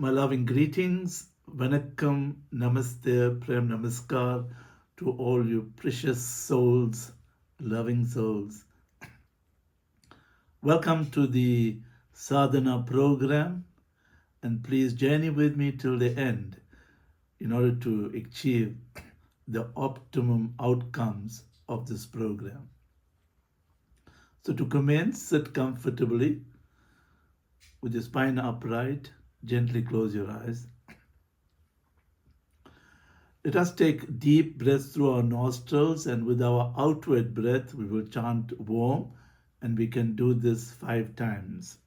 My loving greetings, Vanakkam, Namaste, Prem Namaskar to all you precious souls, loving souls. Welcome to the sadhana program, and please journey with me till the end in order to achieve the optimum outcomes of this program. So, to commence, sit comfortably with your spine upright, gently close your eyes. Let us take deep breaths through our nostrils, and with our outward breath, we will chant Om, and we can do this 5 times.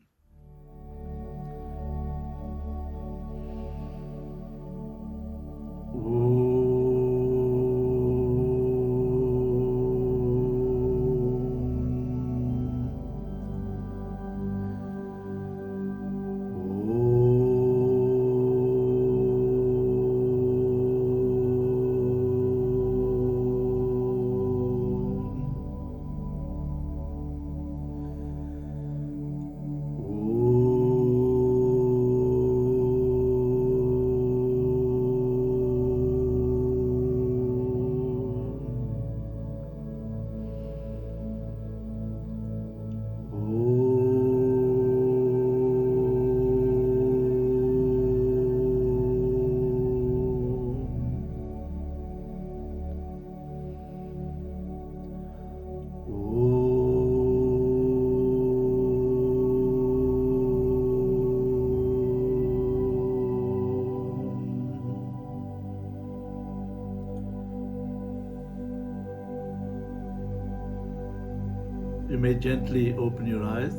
You may gently open your eyes.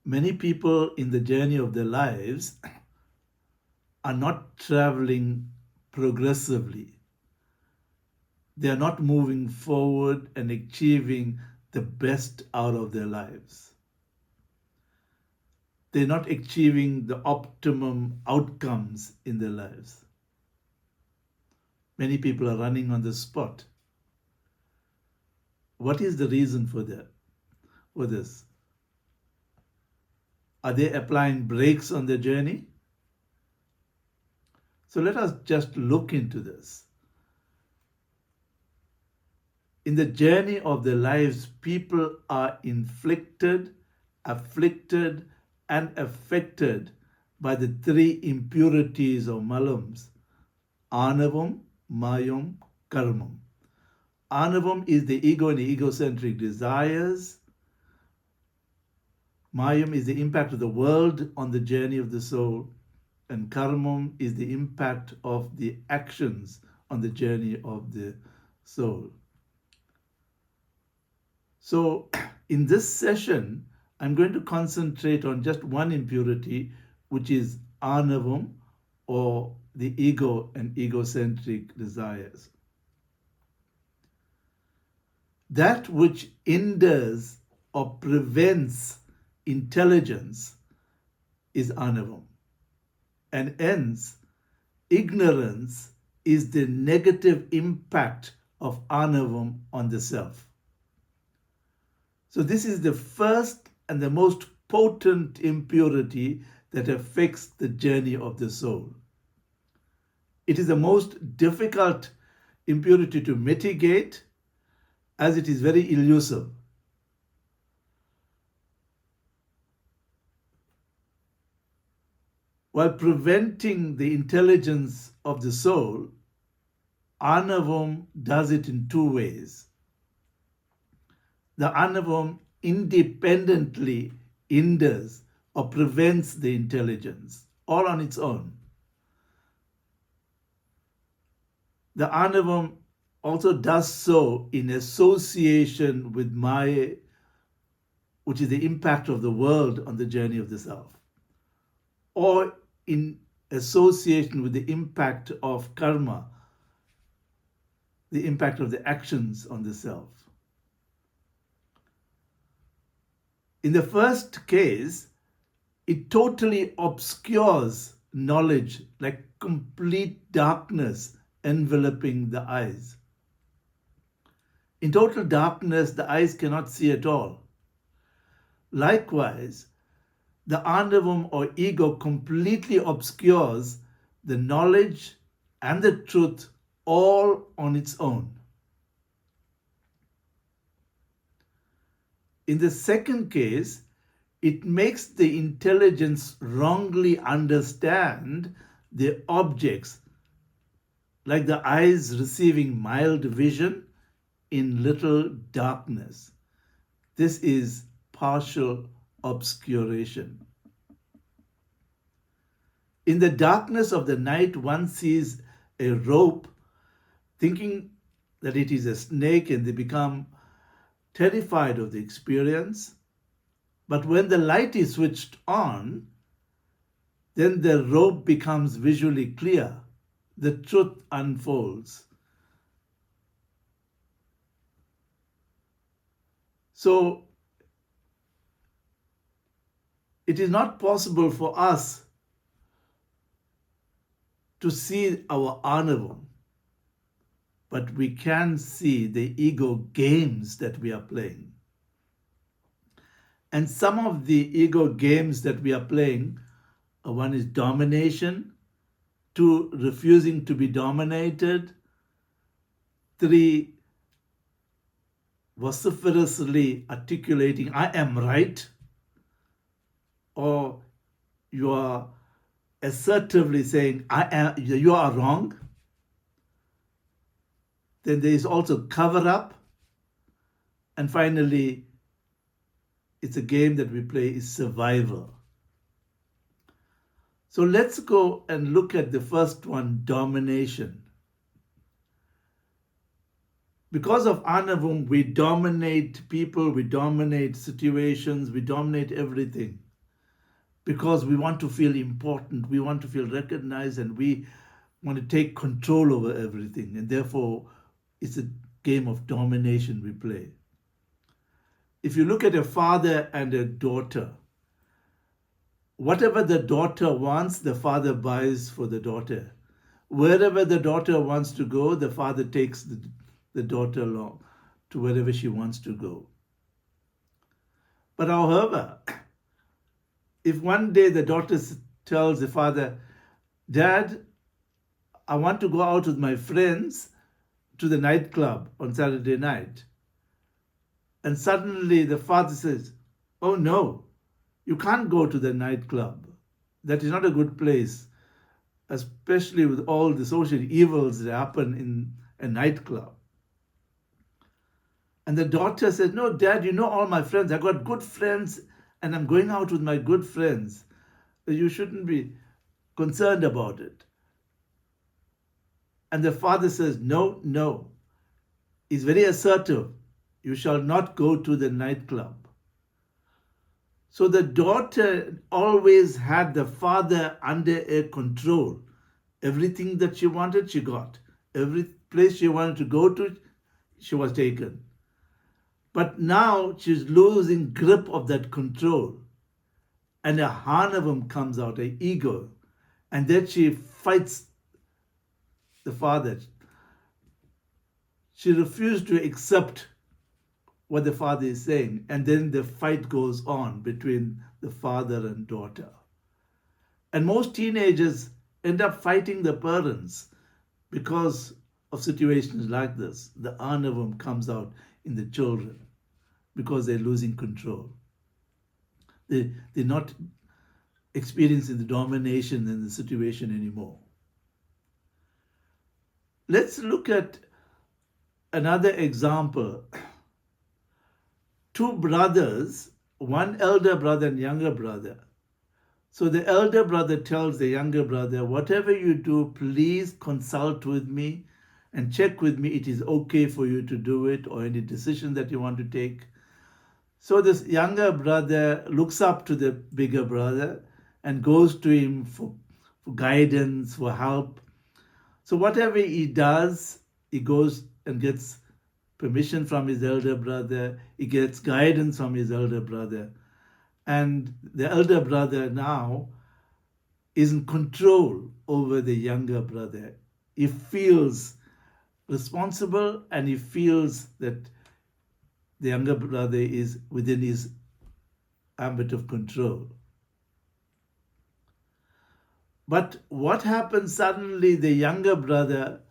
Many people in the journey of their lives are not traveling progressively. They are not moving forward and achieving the best out of their lives. They're not achieving the optimum outcomes in their lives. Many people are running on the spot. What is the reason for that? For this? Are they applying brakes on their journey? So let us just look into this. In the journey of their lives, people are inflicted, afflicted, and affected by the 3 impurities or malams: anavam, mayam, karmam. Anavam is the ego and the egocentric desires. Mayam is the impact of the world on the journey of the soul. And karmam is the impact of the actions on the journey of the soul. So in this session, I'm going to concentrate on just one impurity, which is anavam, or the ego and egocentric desires. That which hinders or prevents intelligence is anavam. And hence, ignorance is the negative impact of anavam on the self. So this is the first and the most potent impurity that affects the journey of the soul. It is the most difficult impurity to mitigate, as it is very elusive. While preventing the intelligence of the soul, anavam does it in 2 ways. The anavam independently hinders or prevents the intelligence, all on its own. The anavam also does so in association with maya, which is the impact of the world on the journey of the self, or in association with the impact of karma, the impact of the actions on the self. In the first case, it totally obscures knowledge, like complete darkness enveloping the eyes. In total darkness, the eyes cannot see at all. Likewise, the Andavam or ego completely obscures the knowledge and the truth all on its own. In the second case, it makes the intelligence wrongly understand the objects, like the eyes receiving mild vision in little darkness. This is partial obscuration. In the darkness of the night, one sees a rope thinking that it is a snake, and they become terrified of the experience. But when the light is switched on, then the rope becomes visually clear. The truth unfolds. So, it is not possible for us to see our Anavam, but we can see the ego games that we are playing. And some of the ego games that we are playing, one is domination, 2, refusing to be dominated, 3, vociferously articulating, I am right, or you are assertively saying, you are wrong. Then there is also cover up. And finally, it's a game that we play is survival. So let's go and look at the first one, domination. Because of Anavam, we dominate people, we dominate situations, we dominate everything. Because we want to feel important, we want to feel recognized, and we want to take control over everything. And therefore, it's a game of domination we play. If you look at a father and a daughter, whatever the daughter wants, the father buys for the daughter. Wherever the daughter wants to go, the father takes the daughter along to wherever she wants to go. But however, if one day the daughter tells the father, Dad, I want to go out with my friends to the nightclub on Saturday night. And suddenly the father says, oh no, you can't go to the nightclub. That is not a good place, especially with all the social evils that happen in a nightclub. And the daughter says, no, Dad, you know all my friends. I got good friends and I'm going out with my good friends. You shouldn't be concerned about it. And the father says, no, no. He's very assertive. You shall not go to the nightclub. So the daughter always had the father under a control. Everything that she wanted, she got. Every place she wanted to go to, she was taken. But now she's losing grip of that control. And a Hanavam comes out, an ego. And then she fights the father. She refused to accept what the father is saying. And then the fight goes on between the father and daughter. And most teenagers end up fighting the parents because of situations like this. The Anavam comes out in the children because they're losing control. They're not experiencing the domination in the situation anymore. Let's look at another example. Two brothers, one elder brother and younger brother. So the elder brother tells the younger brother, whatever you do, please consult with me and check with me it is okay for you to do it, or any decision that you want to take. So this younger brother looks up to the bigger brother and goes to him for guidance, for help. So whatever he does, he goes and gets permission from his elder brother. He gets guidance from his elder brother. And the elder brother now is in control over the younger brother. He feels responsible and he feels that the younger brother is within his ambit of control. But what happened suddenly, the younger brother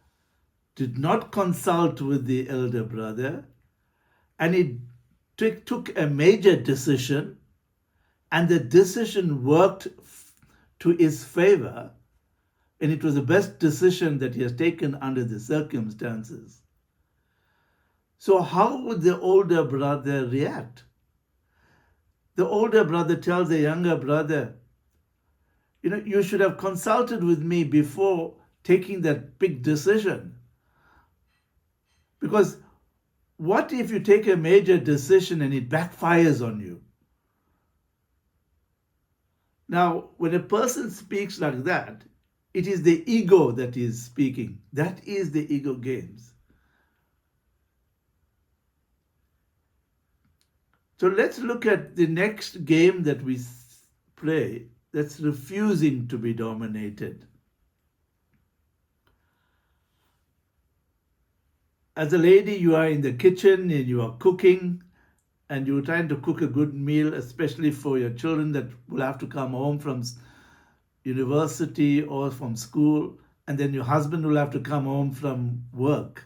did not consult with the elder brother, and he took a major decision, and the decision worked to his favor, and it was the best decision that he has taken under the circumstances. So, how would the older brother react? The older brother tells the younger brother, you should have consulted with me before taking that big decision. Because what if you take a major decision and it backfires on you? Now, when a person speaks like that, it is the ego that is speaking. That is the ego games. So let's look at the next game that we play, that's refusing to be dominated. As a lady, you are in the kitchen and you are cooking, and you're trying to cook a good meal, especially for your children that will have to come home from university or from school, and then your husband will have to come home from work.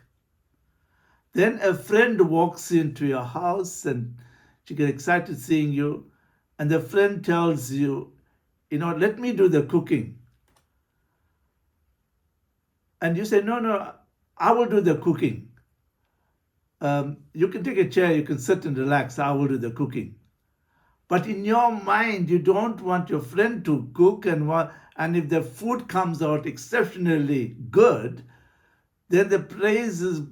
Then a friend walks into your house and she gets excited seeing you, and the friend tells you, let me do the cooking. And you say, no, I will do the cooking. You can take a chair, you can sit and relax, I will do the cooking. But in your mind, you don't want your friend to cook, and if the food comes out exceptionally good, then the praises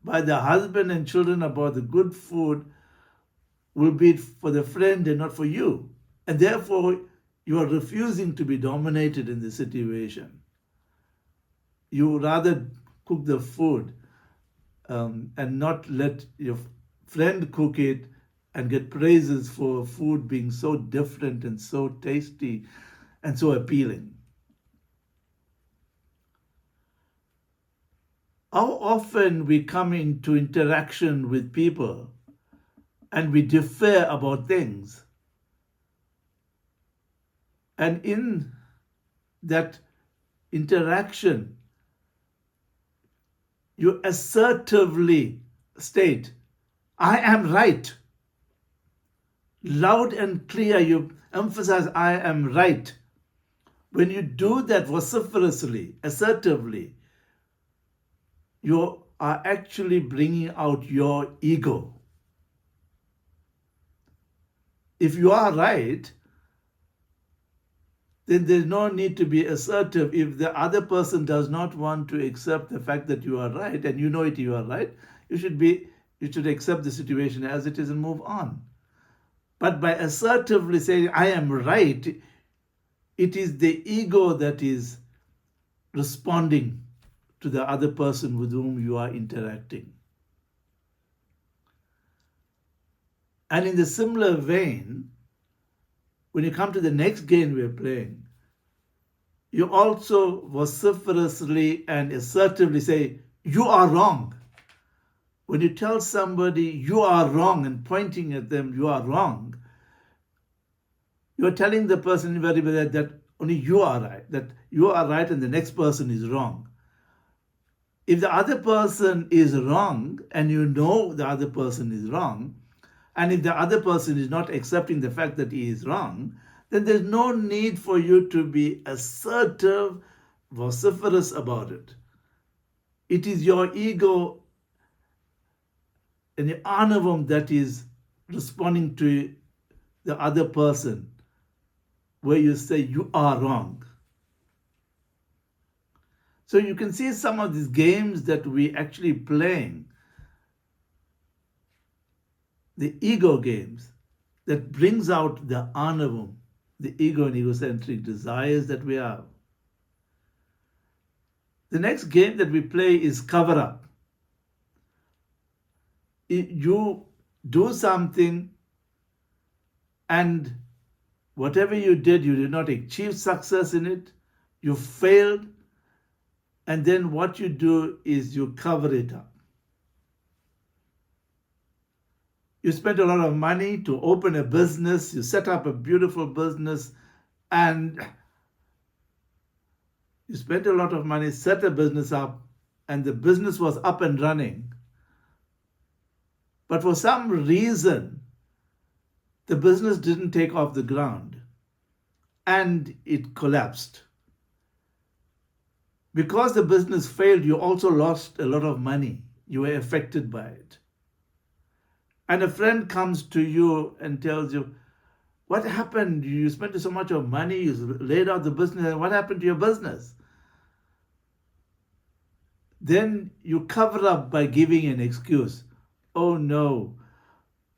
by the husband and children about the good food will be for the friend and not for you. And therefore, you are refusing to be dominated in the situation. You rather cook the food and not let your friend cook it and get praises for food being so different and so tasty and so appealing. How often we come into interaction with people and we differ about things. And in that interaction, you assertively state, I am right. Loud and clear, you emphasize, I am right. When you do that vociferously, assertively, you are actually bringing out your ego. If you are right, then there's no need to be assertive. If the other person does not want to accept the fact that you are right, and you know it, you are right, you should accept the situation as it is and move on. But by assertively saying, I am right, it is the ego that is responding to the other person with whom you are interacting. And in the similar vein, when you come to the next game we're playing, you also vociferously and assertively say, you are wrong. When you tell somebody you are wrong and pointing at them, you are wrong, you're telling the person very well that only you are right, that you are right and the next person is wrong. If the other person is wrong and you know the other person is wrong, and if the other person is not accepting the fact that he is wrong, then there's no need for you to be assertive, vociferous about it. It is your ego and the anavam that is responding to the other person, where you say you are wrong. So you can see some of these games that we actually playing, the ego games, that brings out the anavam, the ego and egocentric desires that we have. The next game that we play is cover up. You do something, and whatever you did not achieve success in it, you failed, and then what you do is you cover it up. You spent a lot of money to open a business, you set up a beautiful business, and you spent a lot of money, set a business up, and the business was up and running. But for some reason, the business didn't take off the ground and it collapsed. Because the business failed, you also lost a lot of money. You were affected by it. And a friend comes to you and tells you, what happened? You spent so much of money, you laid out the business, and what happened to your business? Then you cover up by giving an excuse. Oh no,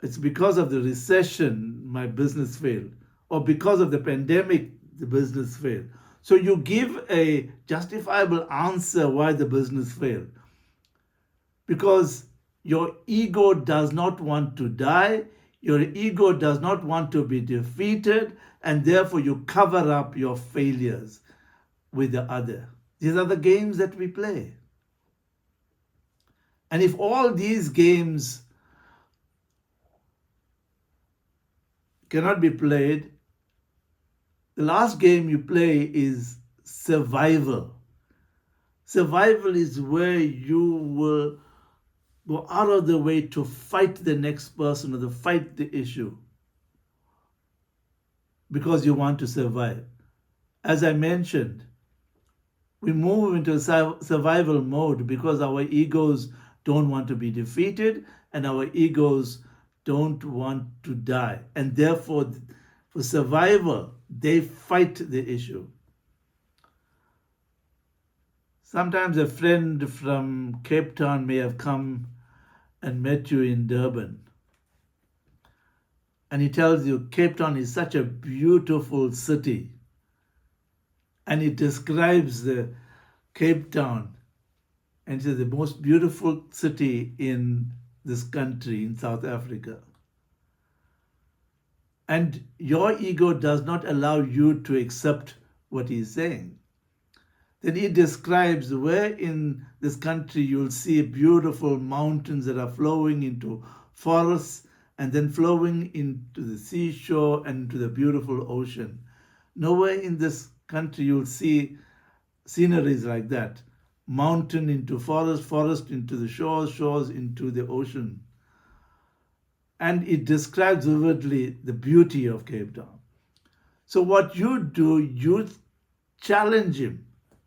it's because of the recession my business failed, or because of the pandemic the business failed. So you give a justifiable answer why the business failed. Because your ego does not want to die, your ego does not want to be defeated, and therefore you cover up your failures with the other. These are the games that we play. And if all these games cannot be played, the last game you play is survival. Survival is where you will go out of the way to fight the next person or to fight the issue because you want to survive. As I mentioned, we move into survival mode because our egos don't want to be defeated and our egos don't want to die. And therefore, for survival, they fight the issue. Sometimes a friend from Cape Town may have come and met you in Durban. And he tells you Cape Town is such a beautiful city. And he describes the Cape Town and it is the most beautiful city in this country, in South Africa. And your ego does not allow you to accept what he's saying. Then he describes where in this country you'll see beautiful mountains that are flowing into forests and then flowing into the seashore and into the beautiful ocean. Nowhere in this country you'll see sceneries like that. Mountain into forest, forest into the shores, shores into the ocean. And it describes vividly the beauty of Cape Town. So what you do, you challenge him.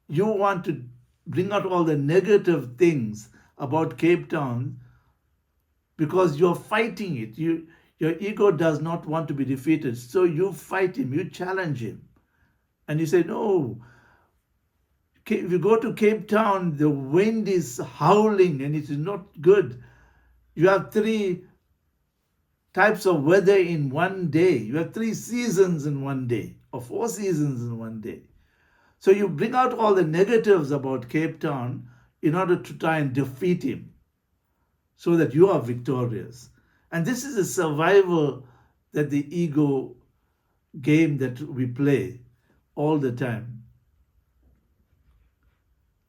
You want to bring out all the negative things about Cape Town because you're fighting it. Your ego does not want to be defeated. So you fight him, you challenge him. And you say, no, if you go to Cape Town, the wind is howling and it is not good. You have 3 types of weather in one day. You have 3 seasons in one day, or 4 seasons in one day. So you bring out all the negatives about Cape Town in order to try and defeat him so that you are victorious. And this is a survival that the ego game that we play all the time.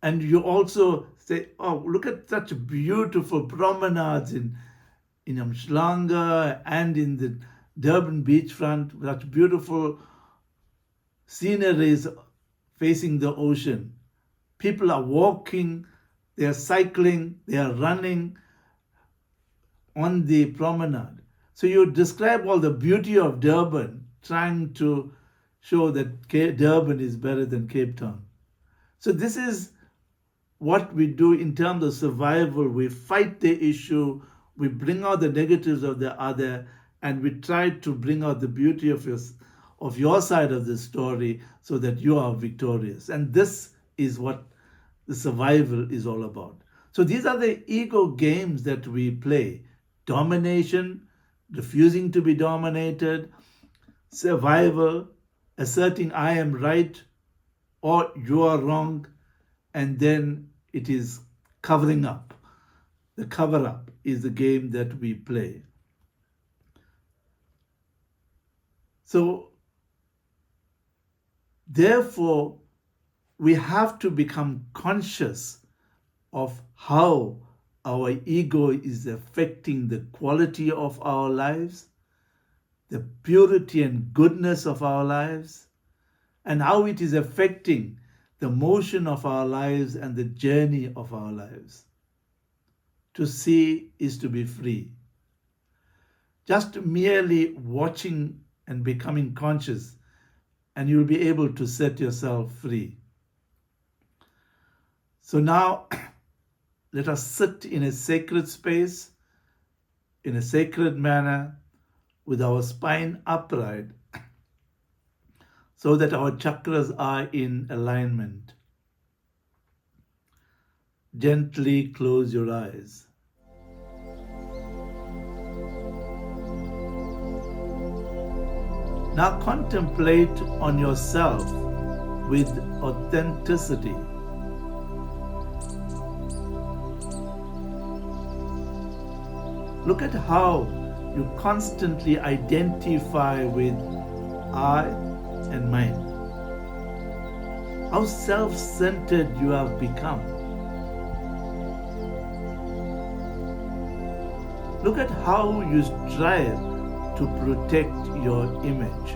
And you also say, oh, look at such beautiful promenades in Umhlanga and in the Durban beachfront, such beautiful sceneries facing the ocean. People are walking, they are cycling, they are running on the promenade. So you describe all the beauty of Durban, trying to show that Durban is better than Cape Town. So this is what we do in terms of survival. We fight the issue, we bring out the negatives of the other, and we try to bring out the beauty of your side of the story so that you are victorious. And this is what the survival is all about. So these are the ego games that we play. Domination, refusing to be dominated, survival, asserting I am right or you are wrong, and then it is covering up. The cover up is the game that we play. So therefore, we have to become conscious of how our ego is affecting the quality of our lives, the purity and goodness of our lives, and how it is affecting the motion of our lives and the journey of our lives. To see is to be free. Just merely watching and becoming conscious, and you'll be able to set yourself free. So now, let us sit in a sacred space, in a sacred manner, with our spine upright, so that our chakras are in alignment. Gently close your eyes. Now contemplate on yourself with authenticity. Look at how you constantly identify with I and mine. How self-centered you have become. Look at how you strive to protect your image.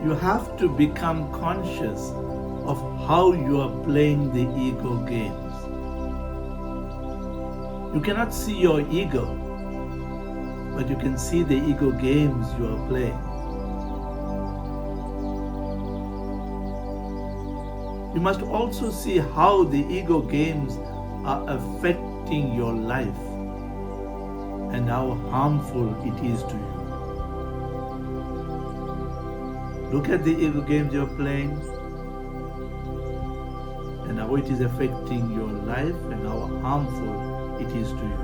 You have to become conscious of how you are playing the ego games. You cannot see your ego, but you can see the ego games you are playing. You must also see how the ego games are affecting your life and how harmful it is to you. Look at the ego games you're playing and how it is affecting your life and how harmful it is to you.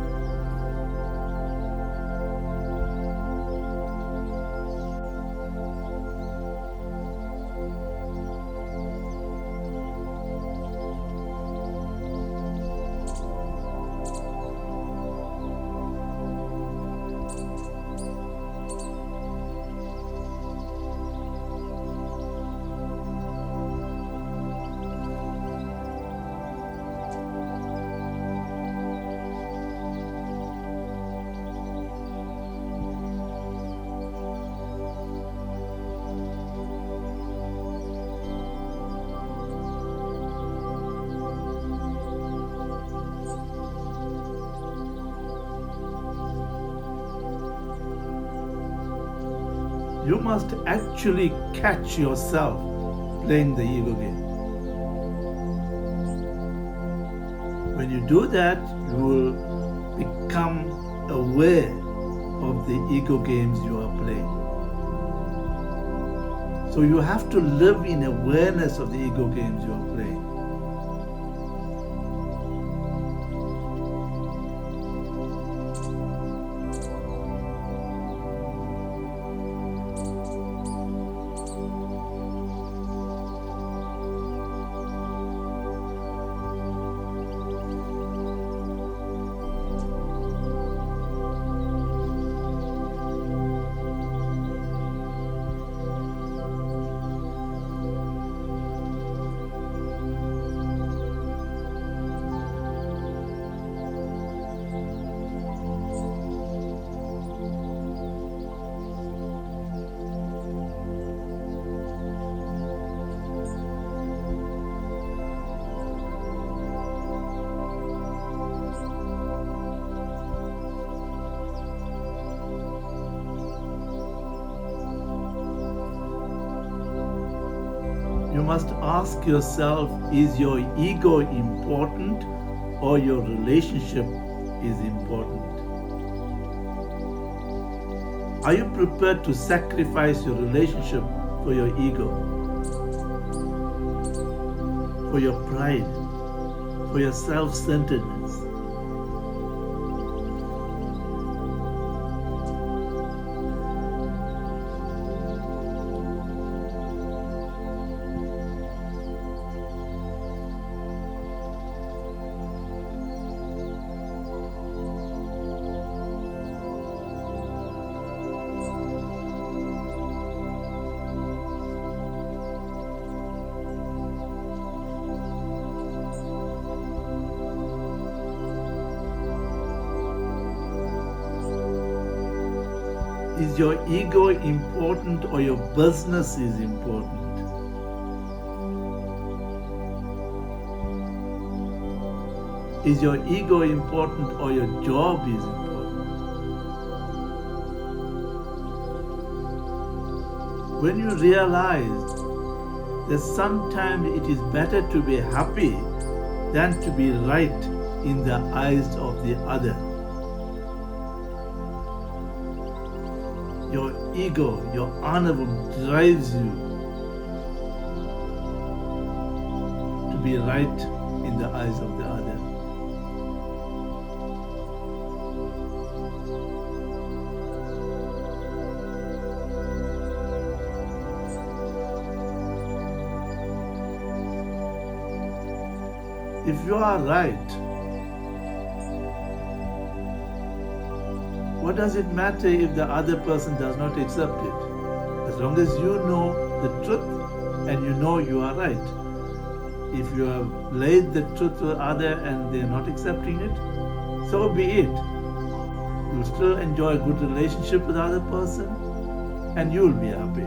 You must actually catch yourself playing the ego game. When you do that, you will become aware of the ego games you are playing. So you have to live in awareness of the ego games you are playing. You must ask yourself, is your ego important or your relationship is important? Are you prepared to sacrifice your relationship for your ego, for your pride, for your self-centeredness? Is your ego important or your business is important? Is your ego important or your job is important? When you realize that sometimes it is better to be happy than to be right in the eyes of the other. Your ego, your anavam drives you to be right in the eyes of the other. If you are right, what does it matter if the other person does not accept it? As long as you know the truth and you know you are right. If you have laid the truth to the other and they are not accepting it, so be it. You will still enjoy a good relationship with the other person and you will be happy.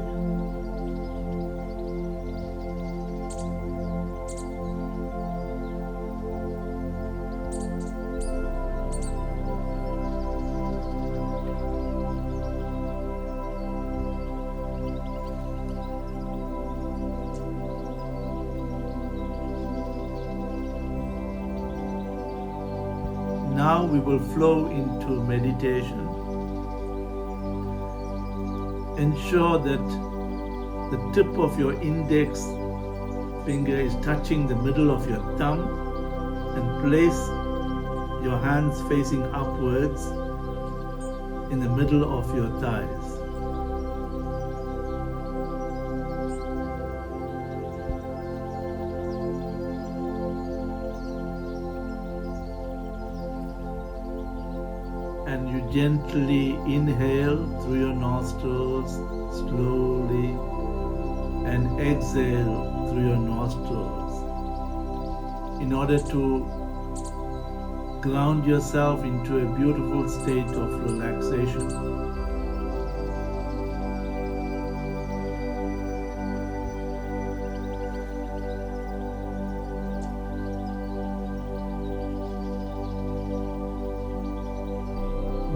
Now we will flow into meditation. Ensure that the tip of your index finger is touching the middle of your thumb and place your hands facing upwards in the middle of your thighs. And you gently inhale through your nostrils slowly and exhale through your nostrils in order to ground yourself into a beautiful state of relaxation.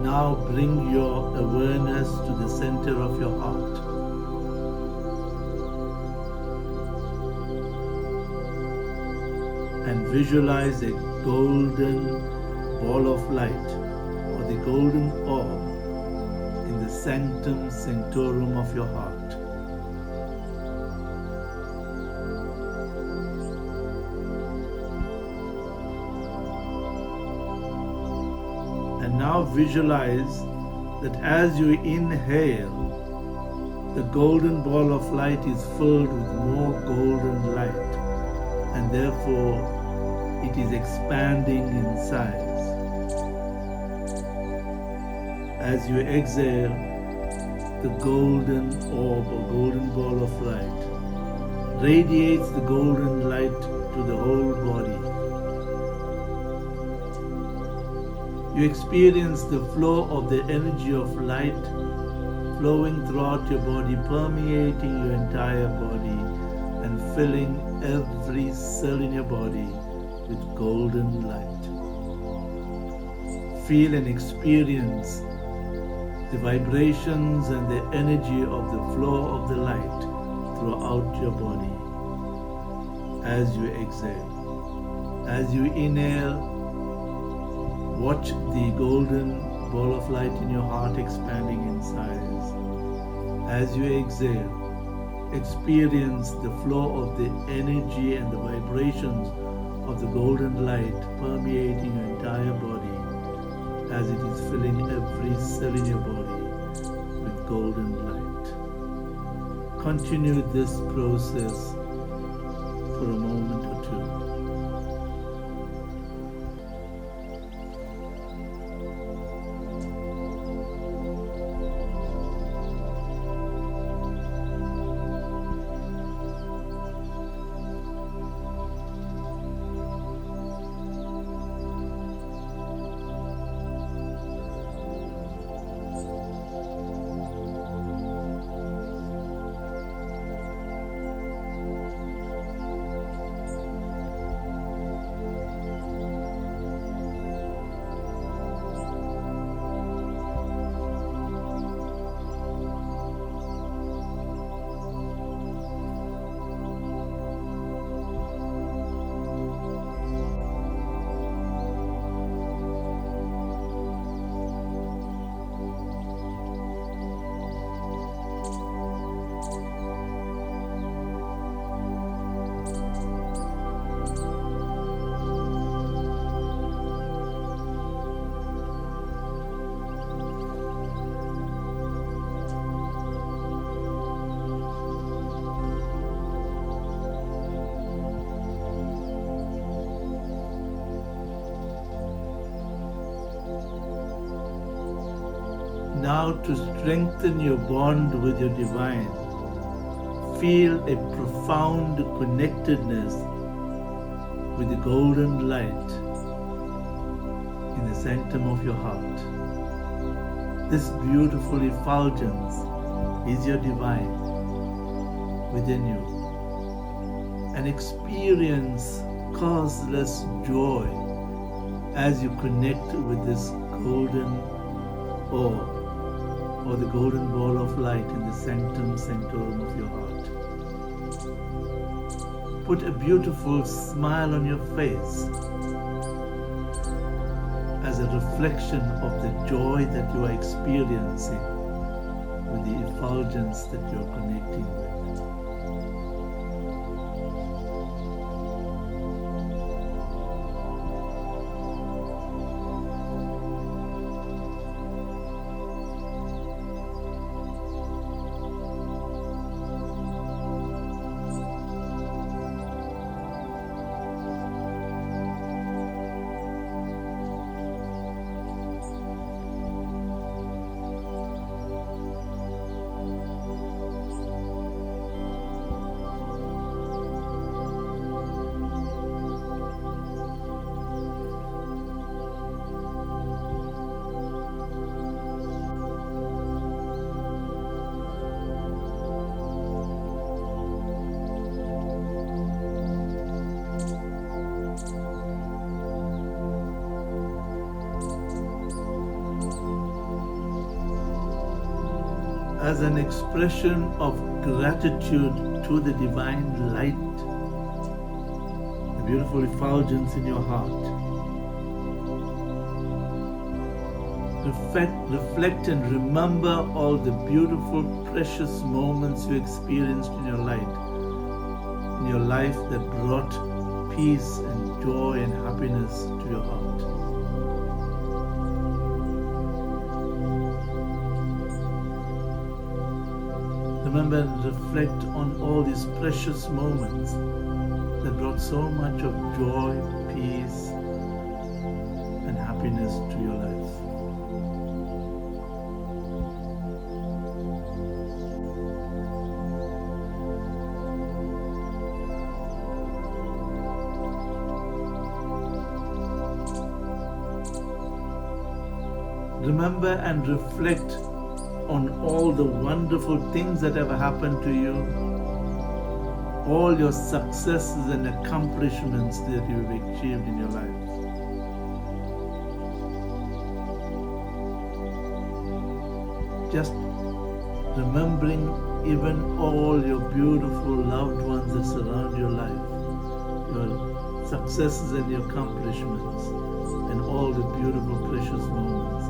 Now bring your awareness to the center of your heart. And visualize a golden ball of light or the golden orb in the sanctum sanctorum of your heart. And now visualize that as you inhale, the golden ball of light is filled with more golden light, and therefore it is expanding in size. As you exhale, the golden orb or golden ball of light radiates the golden light to the whole body. You experience the flow of the energy of light flowing throughout your body, permeating your entire body and filling every cell in your body with golden light. Feel and experience the vibrations and the energy of the flow of the light throughout your body as you exhale. As you inhale, Watch the golden ball of light in your heart expanding in size. As you exhale, experience the flow of the energy and the vibrations of the golden light permeating your entire body as it is filling every cell in your body with golden light. Continue this process for a moment or two. Now, to strengthen your bond with your divine, feel a profound connectedness with the golden light in the sanctum of your heart. This beautiful effulgence is your divine within you, and experience causeless joy as you connect with this golden orb or the golden ball of light in the sanctum sanctorum of your heart. Put a beautiful smile on your face as a reflection of the joy that you are experiencing with the effulgence that you are connecting with. As an expression of gratitude to the divine light, the beautiful effulgence in your heart, reflect and remember all the beautiful, precious moments you experienced in your life that brought peace and joy and happiness to your heart. Remember and reflect on all these precious moments that brought so much of joy, peace, and happiness to your life. Remember and reflect on all the wonderful things that have happened to you, all your successes and accomplishments that you've achieved in your life. Just remembering even all your beautiful loved ones that surround your life, your successes and your accomplishments, and and all the beautiful, precious moments.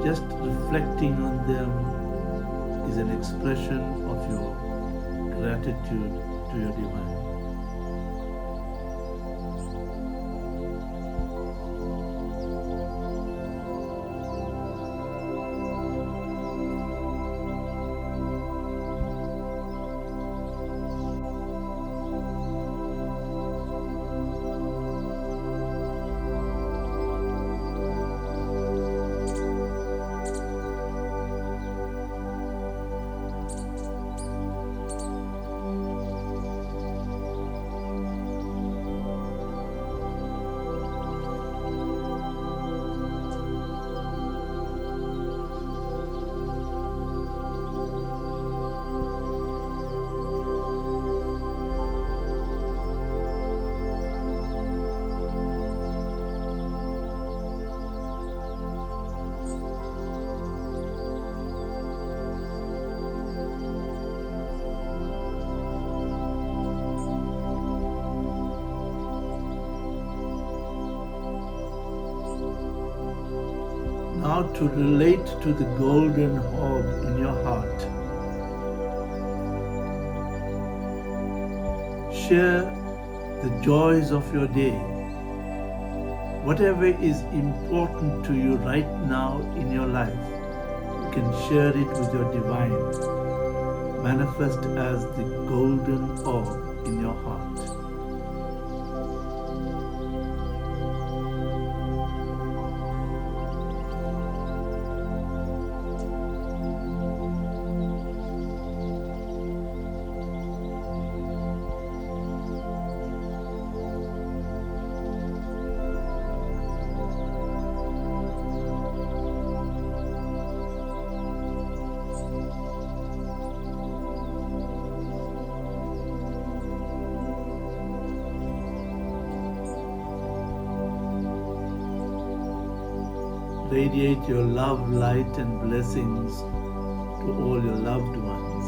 Just reflecting on them is an expression of your gratitude to your divine. Now to relate to the golden orb in your heart. Share the joys of your day. Whatever is important to you right now in your life, you can share it with your divine. Manifest as the golden orb in your heart. Radiate your love, light, and blessings to all your loved ones.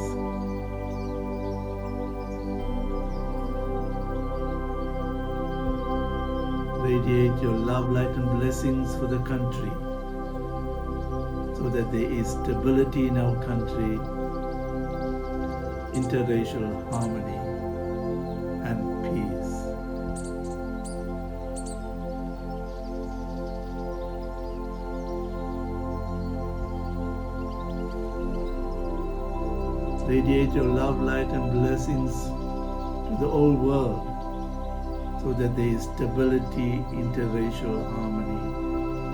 Radiate your love, light, and blessings for the country, so that there is stability in our country, interracial harmony, and peace. Radiate your love, light, and blessings to the whole world, so that there is stability, interracial harmony,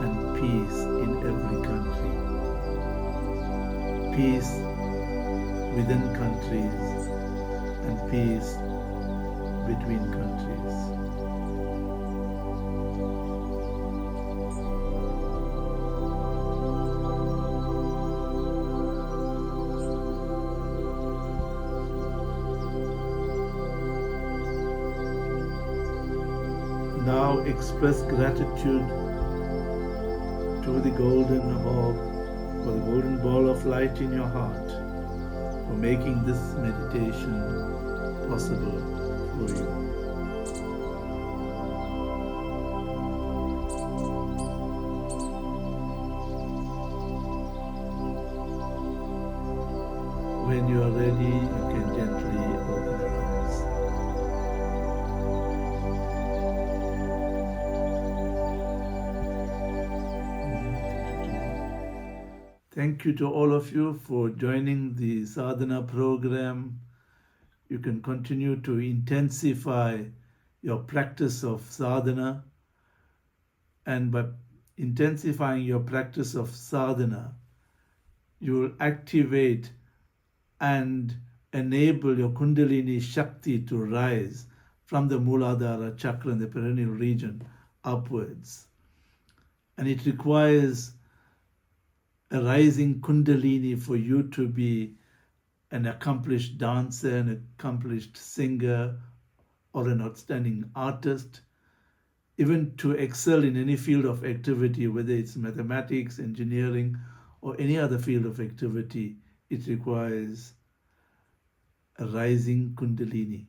and peace in every country. Peace within countries and peace between countries. Now express gratitude to the golden orb, for the golden ball of light in your heart, for making this meditation possible for you. When you are ready, you can gently open your eyes. Thank you to all of you for joining the sadhana program. You can continue to intensify your practice of sadhana, and by intensifying your practice of sadhana, you will activate and enable your Kundalini Shakti to rise from the Muladhara chakra in the perineal region upwards. And it requires a rising Kundalini for you to be an accomplished dancer, an accomplished singer, or an outstanding artist, even to excel in any field of activity, whether it's mathematics, engineering, or any other field of activity. It requires a rising Kundalini.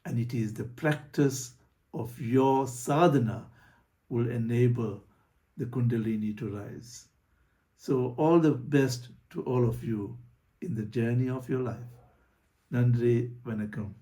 And it is the practice of your sadhana will enable the Kundalini to rise. So all the best to all of you in the journey of your life. Nandri Vanakkam.